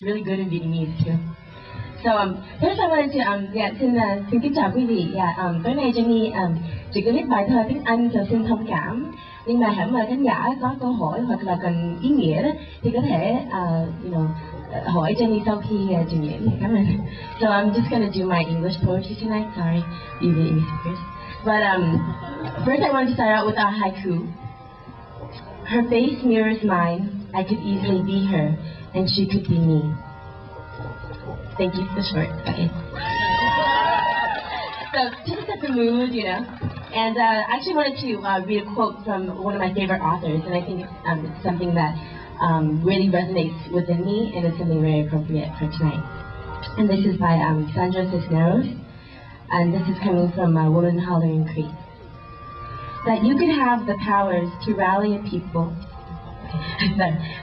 really good in Vietnamese too. So first I wanted to xin kính chào quý vị. Tối nay Jenni chỉ có viết bài thơ tiếng Anh và xin thông cảm. Nhưng mà hãy mời khán giả có câu hỏi hoặc là cần ý nghĩa đó thì có thể hỏi Jenni sau khi trình diễn. Cảm ơn. So I'm just gonna do my English poetry tonight. Sorry, you Vietnamese speakers. But first I want to start out with a haiku. Her face mirrors mine. I could easily be her, and she could be me. Thank you for the short. Bye. So to set the mood, And I actually wanted to read a quote from one of my favorite authors, and I think it's something that really resonates within me, and it's something very appropriate for tonight. And this is by Cisneros, and this is coming from Woman Hollering Creek. That you could have the powers to rally a people.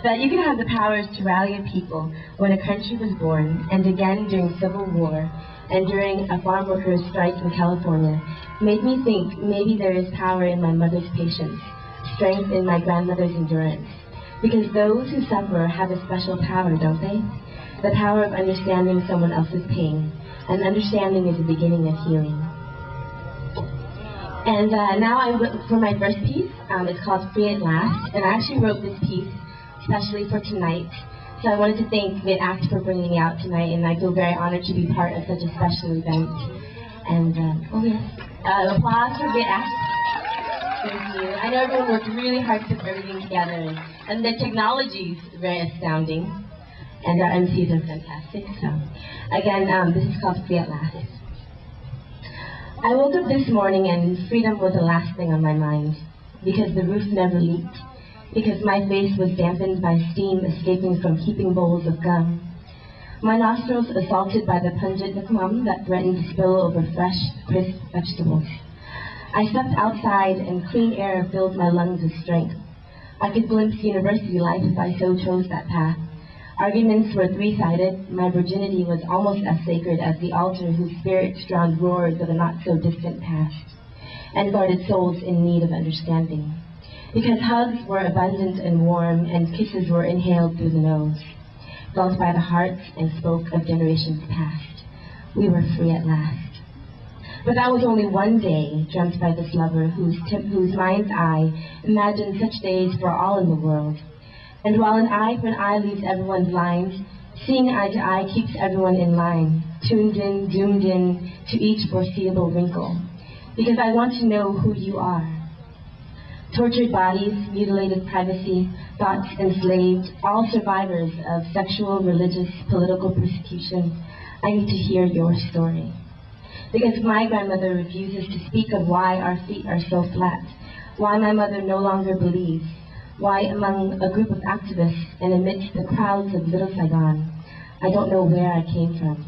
That you could have the powers to rally a people when a country was born, and again during Civil War, and during a farm workers' strike in California, made me think maybe there is power in my mother's patience, strength in my grandmother's endurance. Because those who suffer have a special power, don't they? The power of understanding someone else's pain, and understanding is the beginning of healing. And now for my first piece, it's called Free at Last, and I actually wrote this piece especially for tonight. So I wanted to thank VidAct for bringing me out tonight, and I feel very honored to be part of such a special event. And, applause for VidAct. Thank you. I know everyone worked really hard to put everything together, and the technology is very astounding, and our MCs are fantastic. So, again, this is called Free at Last. I woke up this morning and freedom was the last thing on my mind, because the roof never leaked, because my face was dampened by steam escaping from heaping bowls of gum, my nostrils assaulted by the pungent liquam that threatened to spill over fresh, crisp vegetables. I stepped outside and clean air filled my lungs with strength. I could glimpse university life if I so chose that path. Arguments were three-sided. My virginity was almost as sacred as the altar whose spirits drowned roars of a not-so-distant past, and guarded souls in need of understanding. Because hugs were abundant and warm, and kisses were inhaled through the nose, felt by the heart, and spoke of generations past. We were free at last. But that was only one day, dreamt by this lover whose mind's eye imagined such days for all in the world. And while an eye for an eye leaves everyone blind, seeing eye to eye keeps everyone in line, tuned in, zoomed in to each foreseeable wrinkle. Because I want to know who you are. Tortured bodies, mutilated privacy, thoughts enslaved, all survivors of sexual, religious, political persecution, I need to hear your story. Because my grandmother refuses to speak of why our feet are so flat, why my mother no longer believes, why among a group of activists and amidst the crowds of Little Saigon, I don't know where I came from.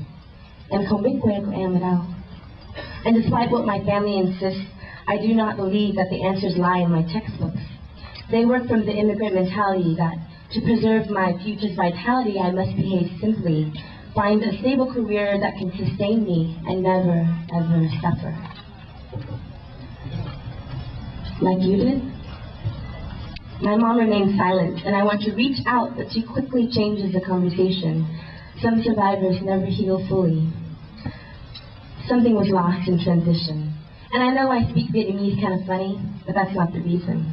And không biết quê của em ở đâu. And despite what my family insists, I do not believe that the answers lie in my textbooks. They work from the immigrant mentality that to preserve my future's vitality, I must behave simply, find a stable career that can sustain me, and never, ever suffer. Like you did? My mom remains silent, and I want to reach out, but she quickly changes the conversation. Some survivors never heal fully. Something was lost in transition. And I know I speak Vietnamese kind of funny, but that's not the reason.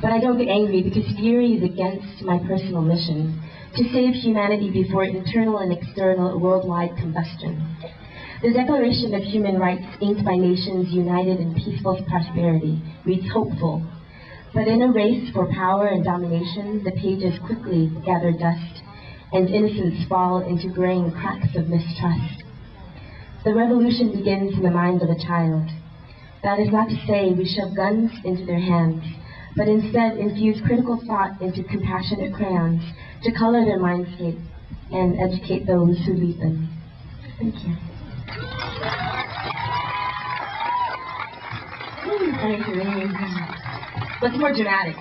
But I don't get angry because fury is against my personal mission, to save humanity before internal and external worldwide combustion. The Declaration of Human Rights, inked by nations united in peaceful prosperity, reads hopeful. But in a race for power and domination, the pages quickly gather dust, and innocents fall into graying cracks of mistrust. The revolution begins in the mind of a child. That is not to say we shove guns into their hands, but instead infuse critical thought into compassionate crayons to color their mindscape and educate those who lead them. Thank you. What's more dramatic?